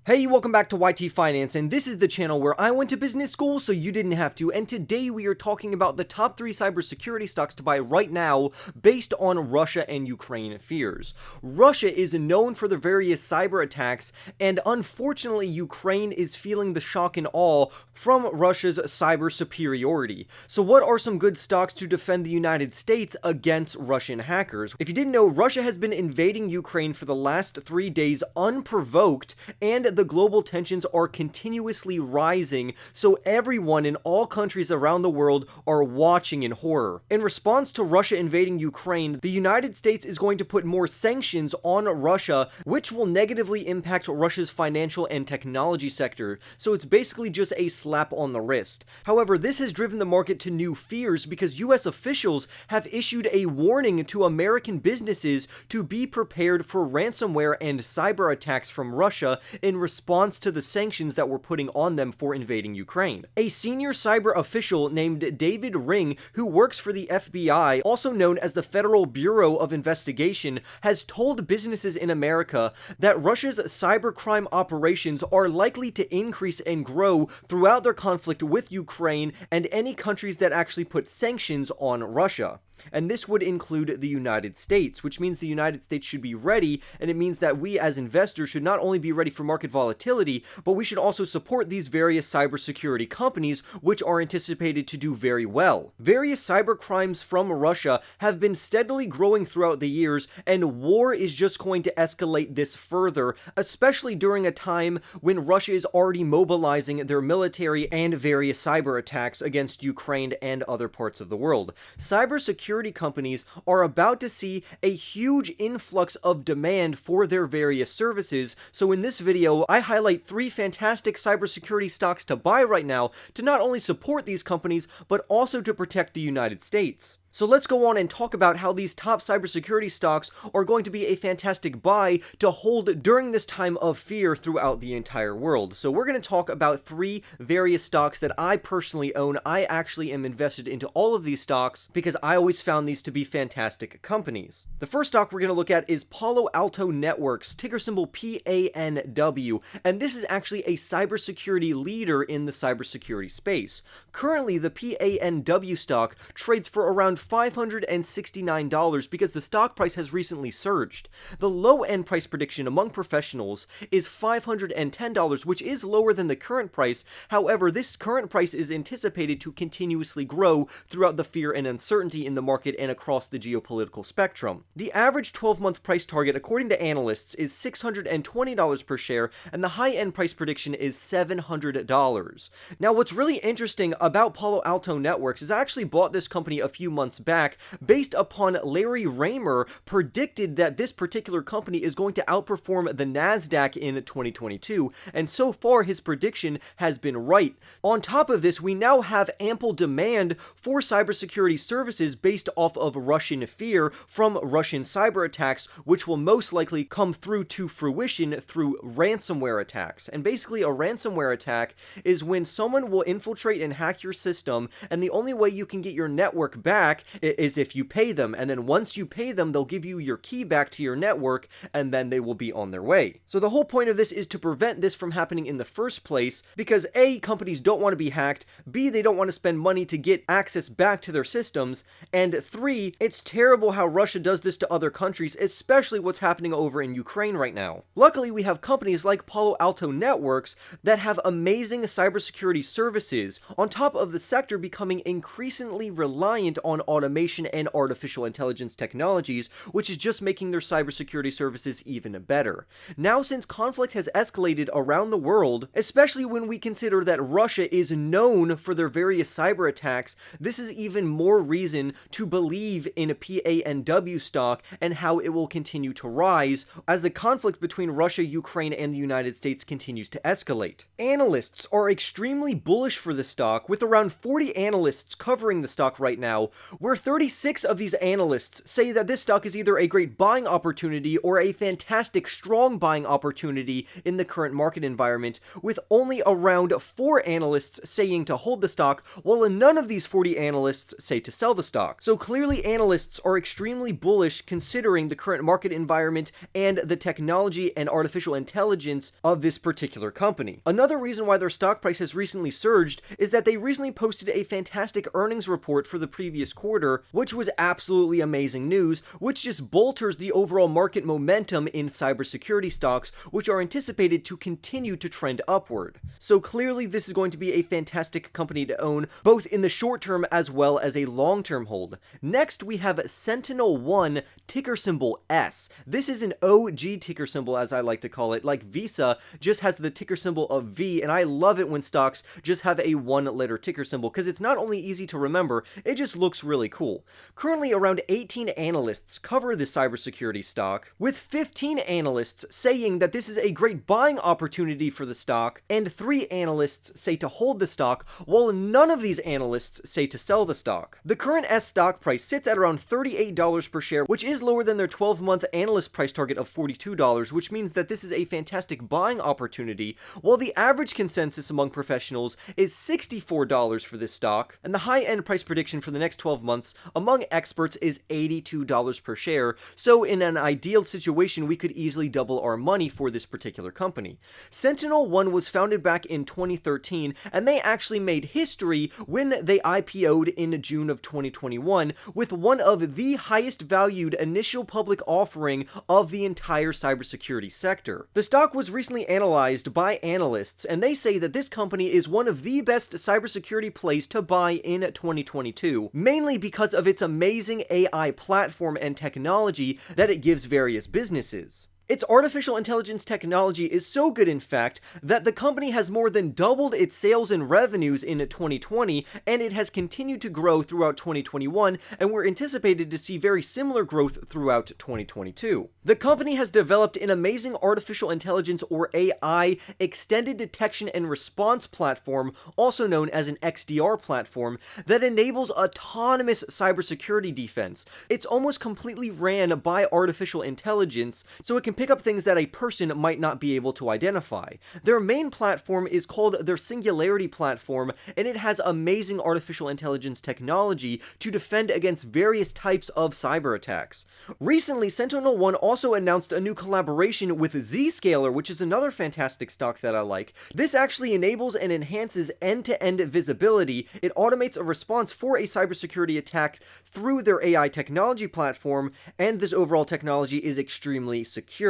Hey, welcome back to YT Finance, and this is the channel where I went to business school so you didn't have to, and today we are talking about the top 3 cybersecurity stocks to buy right now based on Russia and Ukraine fears. Russia is known for their various cyber attacks, and unfortunately Ukraine is feeling the shock and awe from Russia's cyber superiority. So what are some good stocks to defend the United States against Russian hackers? If you didn't know, Russia has been invading Ukraine for the last 3 days unprovoked, and the global tensions are continuously rising, so everyone in all countries around the world are watching in horror. In response to Russia invading Ukraine, the United States is going to put more sanctions on Russia, which will negatively impact Russia's financial and technology sector, so it's basically just a slap on the wrist. However, this has driven the market to new fears because US officials have issued a warning to American businesses to be prepared for ransomware and cyber attacks from Russia in response to the sanctions that were putting on them for invading Ukraine. A senior cyber official named David Ring, who works for the FBI, also known as the Federal Bureau of Investigation, has told businesses in America that Russia's cybercrime operations are likely to increase and grow throughout their conflict with Ukraine and any countries that actually put sanctions on Russia. And this would include the United States, which means the United States should be ready, and it means that we as investors should not only be ready for market volatility, but we should also support these various cybersecurity companies, which are anticipated to do very well. Various cyber crimes from Russia have been steadily growing throughout the years, and war is just going to escalate this further, especially during a time when Russia is already mobilizing their military and various cyber attacks against Ukraine and other parts of the world. Cybersecurity companies are about to see a huge influx of demand for their various services, so in this video, I highlight 3 fantastic cybersecurity stocks to buy right now to not only support these companies, but also to protect the United States. So let's go on and talk about how these top cybersecurity stocks are going to be a fantastic buy to hold during this time of fear throughout the entire world. So we're going to talk about 3 various stocks that I personally own. I actually am invested into all of these stocks because I always found these to be fantastic companies. The first stock we're going to look at is Palo Alto Networks, ticker symbol PANW, and this is actually a cybersecurity leader in the cybersecurity space. Currently, the PANW stock trades for around $569 because the stock price has recently surged. The low-end price prediction among professionals is $510, which is lower than the current price. However, this current price is anticipated to continuously grow throughout the fear and uncertainty in the market and across the geopolitical spectrum. The average 12-month price target, according to analysts, is $620 per share, and the high-end price prediction is $700. Now, what's really interesting about Palo Alto Networks is I actually bought this company a few months back based upon Larry Raymer predicted that this particular company is going to outperform the NASDAQ in 2022, and so far his prediction has been right. On top of this, we now have ample demand for cybersecurity services based off of Russian fear from Russian cyber attacks, which will most likely come through to fruition through ransomware attacks. And basically a ransomware attack is when someone will infiltrate and hack your system, and the only way you can get your network back is if you pay them, and then once you pay them, they'll give you your key back to your network, and then they will be on their way. So the whole point of this is to prevent this from happening in the first place, because A, companies don't want to be hacked, B, they don't want to spend money to get access back to their systems, and 3, it's terrible how Russia does this to other countries, especially what's happening over in Ukraine right now. Luckily, we have companies like Palo Alto Networks that have amazing cybersecurity services, on top of the sector becoming increasingly reliant on automation and artificial intelligence technologies, which is just making their cybersecurity services even better. Now, since conflict has escalated around the world, especially when we consider that Russia is known for their various cyber attacks, this is even more reason to believe in a PANW stock and how it will continue to rise as the conflict between Russia, Ukraine, and the United States continues to escalate. Analysts are extremely bullish for the stock, with around 40 analysts covering the stock right now, where 36 of these analysts say that this stock is either a great buying opportunity or a fantastic strong buying opportunity in the current market environment, with only around 4 analysts saying to hold the stock, while none of these 40 analysts say to sell the stock. So clearly analysts are extremely bullish considering the current market environment and the technology and artificial intelligence of this particular company. Another reason why their stock price has recently surged is that they recently posted a fantastic earnings report for the previous quarter, which was absolutely amazing news, which just bolsters the overall market momentum in cybersecurity stocks, which are anticipated to continue to trend upward. So clearly this is going to be a fantastic company to own, both in the short term as well as a long-term hold. Next, we have SentinelOne, ticker symbol S. This is an OG ticker symbol, as I like to call it. Like Visa just has the ticker symbol of V, and I love it when stocks just have a one-letter ticker symbol, because it's not only easy to remember, it just looks really cool. Currently, around 18 analysts cover the cybersecurity stock, with 15 analysts saying that this is a great buying opportunity for the stock, and 3 analysts say to hold the stock, while none of these analysts say to sell the stock. The current S stock price sits at around $38 per share, which is lower than their 12-month analyst price target of $42, which means that this is a fantastic buying opportunity, while the average consensus among professionals is $64 for this stock, and the high-end price prediction for the next 12 months among experts is $82 per share, so in an ideal situation, we could easily double our money for this particular company. SentinelOne was founded back in 2013, and they actually made history when they IPO'd in June of 2021 with one of the highest valued initial public offering of the entire cybersecurity sector. The stock was recently analyzed by analysts, and they say that this company is one of the best cybersecurity plays to buy in 2022, mainly because of its amazing AI platform and technology that it gives various businesses. Its artificial intelligence technology is so good, in fact, that the company has more than doubled its sales and revenues in 2020, and it has continued to grow throughout 2021, and we're anticipated to see very similar growth throughout 2022. The company has developed an amazing artificial intelligence, or AI, extended detection and response platform, also known as an XDR platform, that enables autonomous cybersecurity defense. It's almost completely ran by artificial intelligence, so it can pick up things that a person might not be able to identify. Their main platform is called their Singularity platform, and it has amazing artificial intelligence technology to defend against various types of cyber attacks. Recently, SentinelOne also announced a new collaboration with Zscaler, which is another fantastic stock that I like. This actually enables and enhances end-to-end visibility. It automates a response for a cybersecurity attack through their AI technology platform, and this overall technology is extremely secure.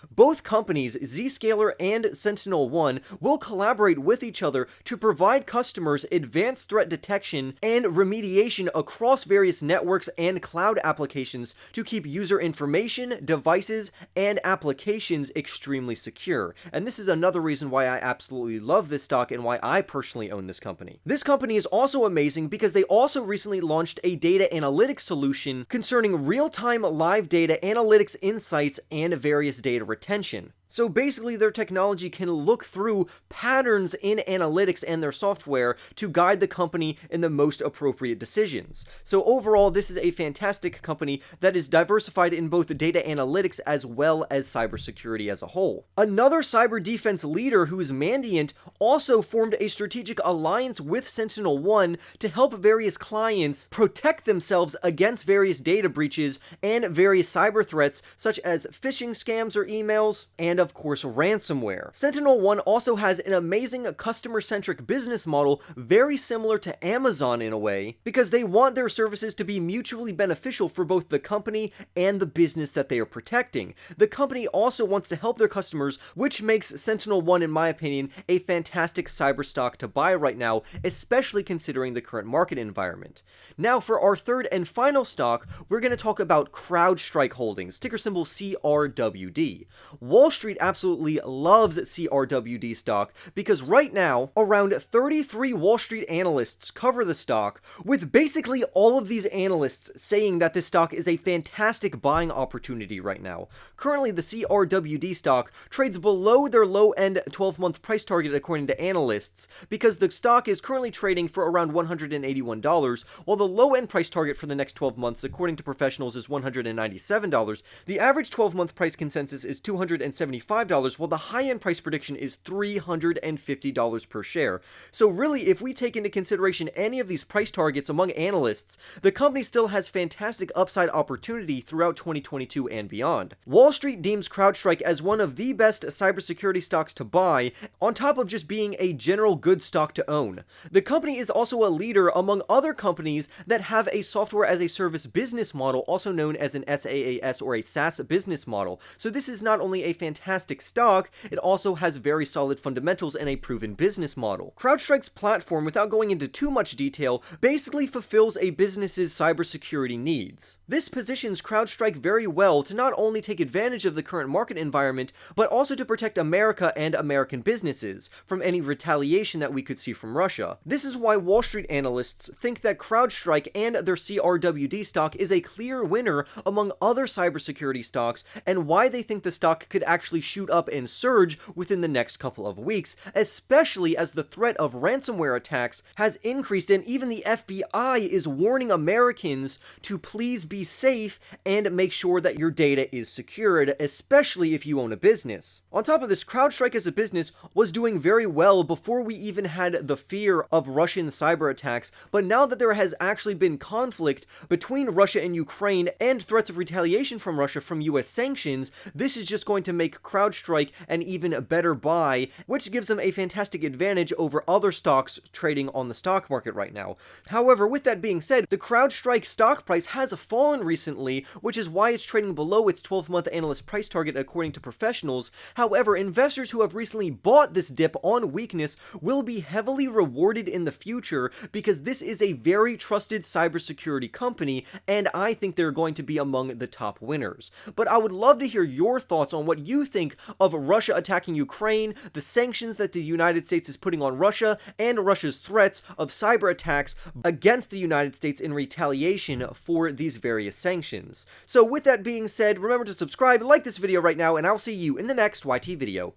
Both companies, Zscaler and SentinelOne, will collaborate with each other to provide customers advanced threat detection and remediation across various networks and cloud applications to keep user information, devices, and applications extremely secure. And this is another reason why I absolutely love this stock and why I personally own this company. This company is also amazing because they also recently launched a data analytics solution concerning real-time live data analytics insights and various data retention. So basically, their technology can look through patterns in analytics and their software to guide the company in the most appropriate decisions. So overall, this is a fantastic company that is diversified in both data analytics as well as cybersecurity as a whole. Another cyber defense leader, who is Mandiant, also formed a strategic alliance with SentinelOne to help various clients protect themselves against various data breaches and various cyber threats, such as phishing scams or emails, and of course ransomware. SentinelOne also has an amazing customer-centric business model, very similar to Amazon in a way, because they want their services to be mutually beneficial for both the company and the business that they are protecting. The company also wants to help their customers, which makes SentinelOne, in my opinion, a fantastic cyber stock to buy right now, especially considering the current market environment. Now, for our third and final stock, we're going to talk about CrowdStrike Holdings, ticker symbol CRWD. Wall Street Street absolutely loves CRWD stock because right now, around 33 Wall Street analysts cover the stock, with basically all of these analysts saying that this stock is a fantastic buying opportunity right now. Currently, the CRWD stock trades below their low-end 12-month price target according to analysts, because the stock is currently trading for around $181, while the low-end price target for the next 12 months, according to professionals, is $197. The average 12-month price consensus is $275, while the high-end price prediction is $350 per share. So really, if we take into consideration any of these price targets among analysts, the company still has fantastic upside opportunity throughout 2022 and beyond. Wall Street deems CrowdStrike as one of the best cybersecurity stocks to buy, on top of just being a general good stock to own. The company is also a leader among other companies that have a software as a service business model, also known as an SaaS or a SaaS business model. So this is not only a fantastic stock, it also has very solid fundamentals and a proven business model. CrowdStrike's platform, without going into too much detail, basically fulfills a business's cybersecurity needs. This positions CrowdStrike very well to not only take advantage of the current market environment, but also to protect America and American businesses from any retaliation that we could see from Russia. This is why Wall Street analysts think that CrowdStrike and their CRWD stock is a clear winner among other cybersecurity stocks, and why they think the stock could actually shoot up and surge within the next couple of weeks, especially as the threat of ransomware attacks has increased, and even the FBI is warning Americans to please be safe and make sure that your data is secured, especially if you own a business. On top of this, CrowdStrike as a business was doing very well before we even had the fear of Russian cyber attacks, but now that there has actually been conflict between Russia and Ukraine and threats of retaliation from Russia from US sanctions, this is just going to make CrowdStrike an even better buy, which gives them a fantastic advantage over other stocks trading on the stock market right now. However, with that being said, the CrowdStrike stock price has fallen recently, which is why it's trading below its 12-month analyst price target according to professionals. However, investors who have recently bought this dip on weakness will be heavily rewarded in the future, because this is a very trusted cybersecurity company, and I think they're going to be among the top winners. But I would love to hear your thoughts on what you think of Russia attacking Ukraine, the sanctions that the United States is putting on Russia, and Russia's threats of cyber attacks against the United States in retaliation for these various sanctions. So with that being said, remember to subscribe, like this video right now, and I'll see you in the next YT video.